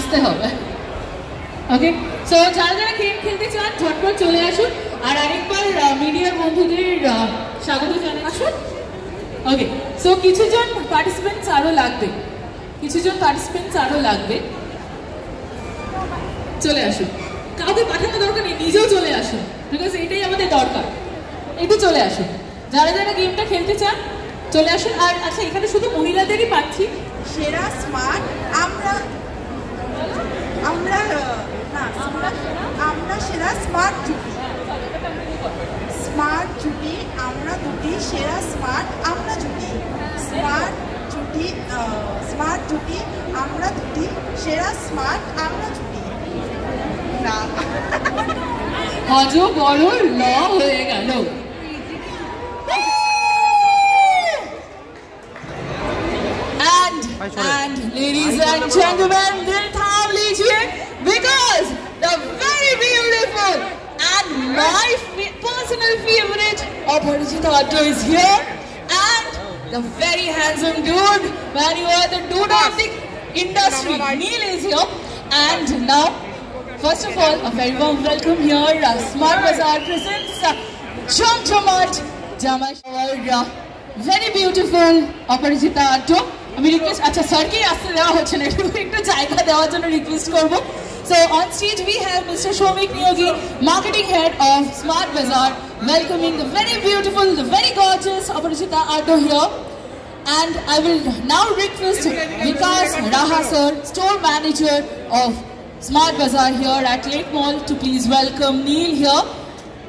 নাচতে হবে। ওকে, সো যারা যারা গেম খেলতে চান ঝটপট চলে আসুন, আর আরেকবার মিডিয়ার বন্ধুদের স্বাগত জানান। আসুন। ওকে, সো কিছুজন পার্টিসিপেন্টস আরও লাগবে, চলে আসুন। কাউকে পাঠানো দরকার নেই, নিজেও চলে আসুন, বিকজ এটাই আমাদের দরকার। একটু চলে আসুন, যারা যারা গেমটা খেলতে চান চলে আসুন। আর আচ্ছা, এখানে শুধু মহিলাদেরই পাচ্ছি। সেরা স্মার্ট আমরা সেরা স্মার্ট জুটি আমরা দুটি সেরা স্মার্ট জুটি আমরা দুটি সেরা স্মার্ট জুটি। না হজ বড় ল হয়ে গেল। And ladies and gentlemen, दिल थाम लीजिए, because the very beautiful and my personal favorite Aparajita Addo is here, and the very handsome dude, man, you are the dude of the industry, Neil is here. And now, first of all, a very warm welcome here. Smart Bazaar presents Jamjamat Jamai, our very beautiful Aparajita Addo. আমি request, আচ্ছা স্যারকেই আসতে দেওয়া হচ্ছে না, একটু জায়গা দেওয়ার জন্য রিকোয়েস্ট করবো। So on stage we have mister Shomik Niyogi, marketing head of Smart Bazaar, welcoming the very beautiful, the very gorgeous Aparajita Addo here. And I will now request Vikas Raha sir, store manager of Smart Bazaar here at Lake Mall, to please welcome Neil here.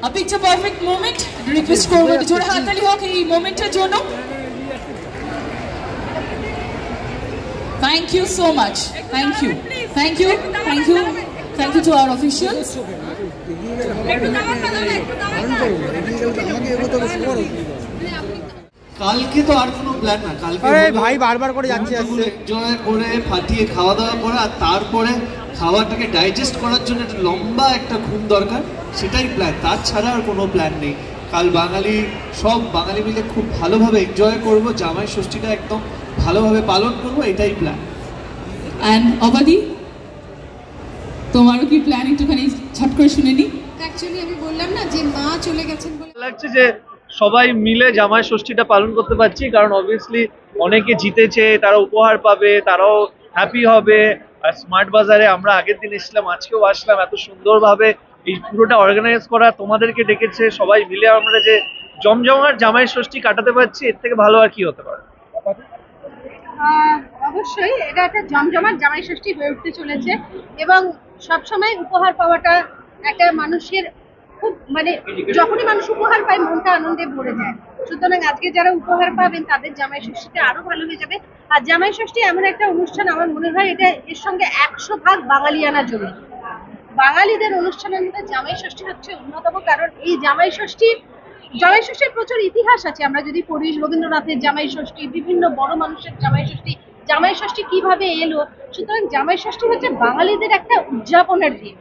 A picture perfect moment. Request করবো জোরে হাততালি হোক এই মোমেন্টের জন্য। Thank you so much. Thank you to our officials. কালকে তো আর কোনো plan না, কালকে ভাই বারবার করে যাচ্ছে এনজয় করে ফাটিয়ে খাওয়া দাওয়া করা, আর তারপরে খাওয়াটাকে ডাইজেস্ট করার জন্য একটা লম্বা একটা ঘুম দরকার, সেটাই প্ল্যান। তাছাড়া আর কোনো প্ল্যান নেই। কাল সব বাঙালি মিলে খুব ভালোভাবে এনজয় করব, জামাই ষষ্ঠীটা একদম ভালোভাবে পালন করব, এটাই প্ল্যান। অ্যান্ড অবাদি, তোমারও কি প্ল্যান একটুখানি ছট করে শুনে নি? অ্যাকচুয়ালি আমি বললাম না যে মা চলে গেছেন বলে লাগছে যে সবাই মিলে জামাই ষষ্ঠীটা পালন করতে পারছি, কারণ অবভিয়াসলি অনেকে জিতেছে, তারা উপহার পাবে, তারাও হ্যাপি হবে। আর স্মার্ট বাজারে আমরা আগের দিন এসেছিলাম, আজকেও আসলাম, এত সুন্দরভাবে এই পুরোটা অর্গানাইজ করা, তোমাদেরকে ডেকেছে, সবাই মিলে আমরা যে জমজমাট জামাই ষষ্ঠী কাটাতে পারছি, এর থেকে ভালো আর কি হতে পারে। অবশ্যই এটা একটা জমজমাট জামাই ষষ্ঠী হয়ে উঠতে চলেছে, এবং সবসময় উপহার পাওয়াটা একটা মানুষের খুব যখনই মানুষ উপহার পায় মনটা আনন্দে ভরে যায়। সুতরাং আজকে যারা উপহার পাবেন তাদের জামাই ষষ্ঠীটা আরো ভালো হয়ে যাবে। আর জামাই ষষ্ঠী এমন একটা অনুষ্ঠান, আমার মনে হয় এটা এর সঙ্গে 100 ভাগ বাঙালিয়ানা জড়িত। বাঙালিদের অনুষ্ঠানের মধ্যে জামাই ষষ্ঠী হচ্ছে অন্যতম, কারণ এই জামাই ষষ্ঠীর প্রচুর ইতিহাস আছে। আমরা যদি পড়ি রবীন্দ্রনাথের জামাই ষষ্ঠী, বিভিন্ন বড় মানুষের জামাই ষষ্ঠী কিভাবে এলো। সুতরাং জামাই ষষ্ঠী হচ্ছে বাঙালিদের একটা উদযাপনের দিন,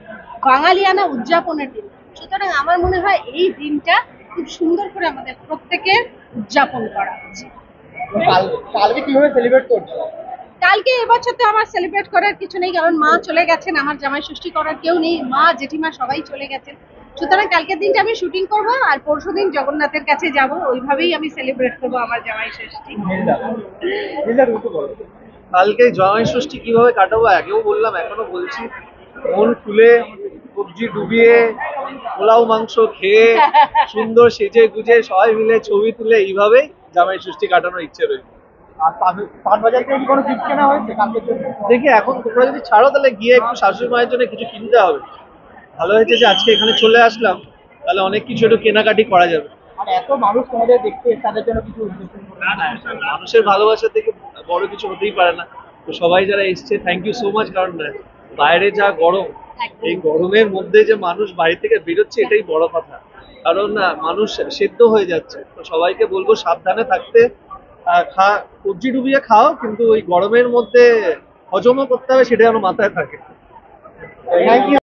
বাঙালিয়ানা উদযাপনের দিন। সুতরাং আমার মনে হয় এই দিনটা খুব সুন্দর করে আমাদের প্রত্যেকের উদযাপন করা উচিত। কালকে কিভাবে সেলিব্রেট করছো? কালকে এবছর তো আমার সেলিব্রেট করার কিছু নেই, কারণ মা চলে গেছেন, আমার জামাই ষষ্ঠী করার কেউ নেই, মা জেঠিমা সবাই চলে গেছেন। সুতরাং কালকের দিনটা আমি শুটিং করব, আর পরশুদিন জগন্নাথের কাছে যাব, ওইভাবেই আমি সেলিব্রেট করব আমার জামাই ষষ্ঠী। কালকে জামাই ষষ্ঠী কিভাবে কাটাবো আগেও বললাম, এখনো বলছি, মন খুলে সবজি ডুবিয়ে পোলাও মাংস খেয়ে সুন্দর সেজে গুজে সবাই মিলে ছবি তুলে এইভাবেই জামাই ষষ্ঠী কাটানোর ইচ্ছে রয়েছে। দেখি এখন তোমরা যদি ছাড়ো তাহলে গিয়ে একটু শাশুড়ি মায়ের জন্য কিছু কিনতে হবে। ভালো হয়েছে যে আজকে এখানে চলে আসলাম, তাহলে অনেক কিছু একটু কেনাকাটি করা যাবে। এত মানুষ তোমাদের দেখতে, তাদের জন্য কিছু মানুষের ভালোবাসা থেকে বড় কিছু হতেই পারে না। তো সবাই যারা এসছে থ্যাংক ইউ সো মাচ, কারণ বাইরে যা গরম, এই গরমের মধ্যে যে মানুষ বাড়ি থেকে বেরোচ্ছে এটাই বড় কথা, কারণ মানুষ সেদ্ধ হয়ে যাচ্ছে। তো সবাইকে বলবো সাবধানে থাকতে, সবজি ডুবিয়ে খাও, কিন্তু ওই গরমের মধ্যে হজমও করতে হবে, সেটা যেন মাথায় থাকে।